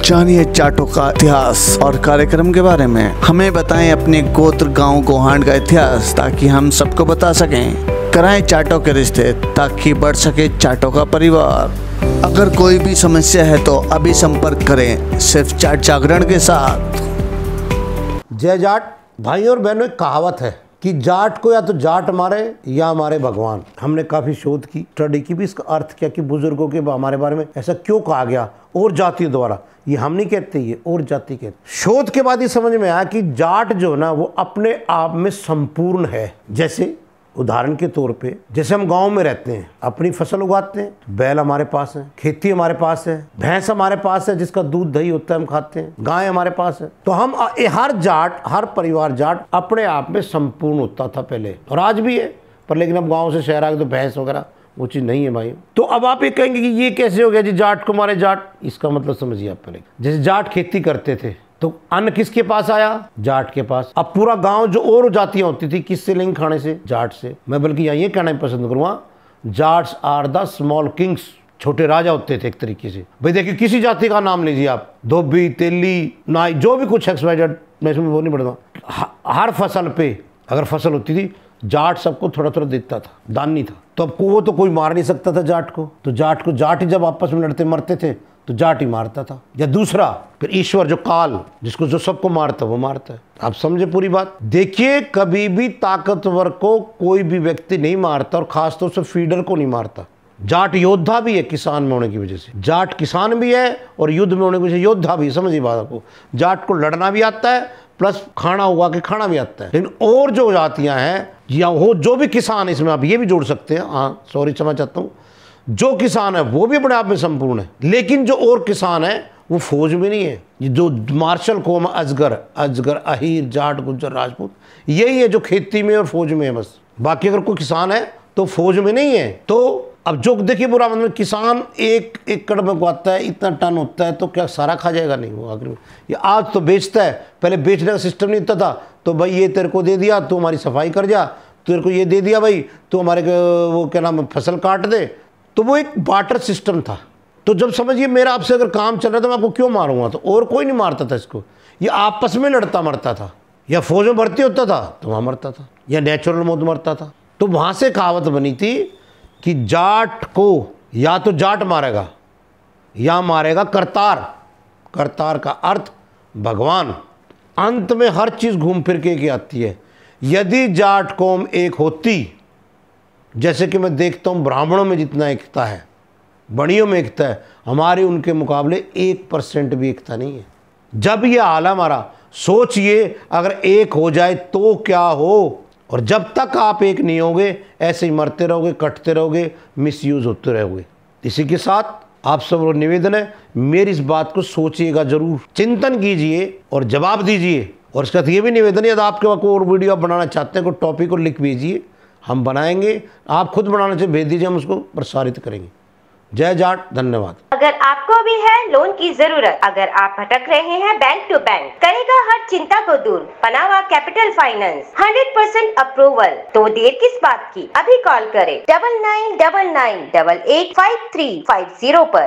जानिए जाटों का इतिहास और कार्यक्रम के बारे में। हमें बताएं अपने गोत्र, गांव, गोहांड का इतिहास ताकि हम सबको बता सकें। कराएं जाटों के रिश्ते ताकि बढ़ सके जाटों का परिवार। अगर कोई भी समस्या है तो अभी संपर्क करें सिर्फ जाट जागरण के साथ। जय जाट भाइयों और बहनों, एक कहावत है कि जाट को या तो जाट मारे या हमारे भगवान। हमने काफी शोध की, स्टडी की भी इसका अर्थ क्या कि बुजुर्गों के हमारे बारे में ऐसा क्यों कहा गया और जातियों द्वारा। ये हम नहीं कहते, ये और जाति कहते। शोध के बाद ये समझ में आया कि जाट जो ना वो अपने आप में संपूर्ण है। जैसे उदाहरण के तौर पे, जैसे हम गांव में रहते हैं, अपनी फसल उगाते हैं, बैल हमारे पास है, खेती हमारे पास है, भैंस हमारे पास है जिसका दूध दही होता है हम खाते हैं, गाय हमारे पास है। तो हम हर जाट, हर परिवार जाट अपने आप में संपूर्ण होता था पहले, और आज भी है। पर लेकिन अब गाँव से शहर आ गए तो भैंस वगैरह वो चीज़ नहीं है भाई। तो अब आप ये कहेंगे कि ये कैसे हो गया जी, जाट को मारे जाट। इसका मतलब समझिए आप पहले, जैसे जाट खेती करते थे तो अन्न किसके पास आया? जाट के पास। अब पूरा गांव जो और जातियां होती थी किससे लेंगे खाने से? जाट से। मैं बल्कि यहाँ ये कहना पसंद करूँगा, Jats are the small kings. छोटे राजा होते थे एक तरीके से। भाई देखिए, किसी जाति का नाम लीजिए आप, धोबी, तेली, नाई, जो भी कुछ XYZ, मैं इसमें बोल नहीं पड़ता। हर फसल पे अगर फसल होती थी, जाट सबको थोड़ा थोड़ा देता था, दान नहीं था। तो अब वो तो कोई मार नहीं सकता था जाट को, तो जाट ही जब आपस में लड़ते मरते थे तो जाट ही मारता था। या दूसरा फिर ईश्वर जो काल, जिसको जो सबको मारता वो मारता है। आप समझे पूरी बात? देखिए, कभी भी ताकतवर को कोई भी व्यक्ति नहीं मारता, और खासतौर से फीडर को नहीं मारता। जाट योद्धा भी है किसान में होने की वजह से। जाट किसान भी है और युद्ध में होने की वजह से योद्धा भी। समझिए बात आपको, जाट को लड़ना भी आता है प्लस खाना उगा के खाना भी आता है। लेकिन और जो जातियां हैं या हो जो भी किसान, इसमें आप ये भी जोड़ सकते हैं, हाँ सॉरी क्षमा चाहता हूँ, जो किसान है वो भी अपने आप में संपूर्ण है। लेकिन जो और किसान है वो फौज में नहीं है। ये जो मार्शल कौम, अजगर, अहीर, जाट, गुज्जर, राजपूत, यही है जो खेती में और फौज में है बस। बाकी अगर कोई किसान है तो फौज में नहीं है। तो अब जो देखिए बुरा मतलब, किसान 1 एकड़ में उगाता है, इतना टन होता है, तो क्या सारा खा जाएगा? नहीं, वो आखिर में ये आज तो बेचता है। पहले बेचने का सिस्टम नहीं होता था, तो भाई ये तेरे को दे दिया, तू हमारी सफाई कर जा, तेरे को ये दे दिया भाई, तू हमारे वो क्या नाम फसल काट दे। तो वो एक बार्टर सिस्टम था। तो जब समझिए मेरा आपसे अगर काम चल रहा था, मैं आपको क्यों मारूंगा? तो और कोई नहीं मारता था इसको, ये आपस में लड़ता मरता था। या फौज में भर्ती होता था तो वहाँ मरता था, या नेचुरल मौत मरता था। तो वहाँ से कहावत बनी थी कि जाट को या तो जाट मारेगा या मारेगा करतार। करतार का अर्थ भगवान। अंत में हर चीज़ घूम फिर के आती है। यदि जाट कौम एक होती, जैसे कि मैं देखता हूँ ब्राह्मणों में जितना एकता है, बड़ियों में एकता है, हमारे उनके मुकाबले 1% भी एकता नहीं है। जब ये हाल है हमारा, सोचिए अगर एक हो जाए तो क्या हो। और जब तक आप एक नहीं होगे, ऐसे ही मरते रहोगे, कटते रहोगे, मिसयूज होते रहोगे। इसी के साथ आप सब लोग निवेदन है, मेरी इस बात को सोचिएगा जरूर, चिंतन कीजिए और जवाब दीजिए। और इसका ये भी निवेदन है, यदि आपके वहाँ कोई और वीडियो आप बनाना चाहते हैं, कोई टॉपिक को लिख भेजिए, हम बनाएंगे। आप खुद बनाना चाहिए, भेज दीजिए, हम उसको प्रसारित करेंगे। जय जाट, धन्यवाद। अगर आपको भी है लोन की जरूरत, अगर आप भटक रहे हैं बैंक टू बैंक, करेगा हर चिंता को दूर पनावा कैपिटल फाइनेंस। 100% अप्रूवल। तो देर किस बात की, अभी कॉल करें 9999885350 पर।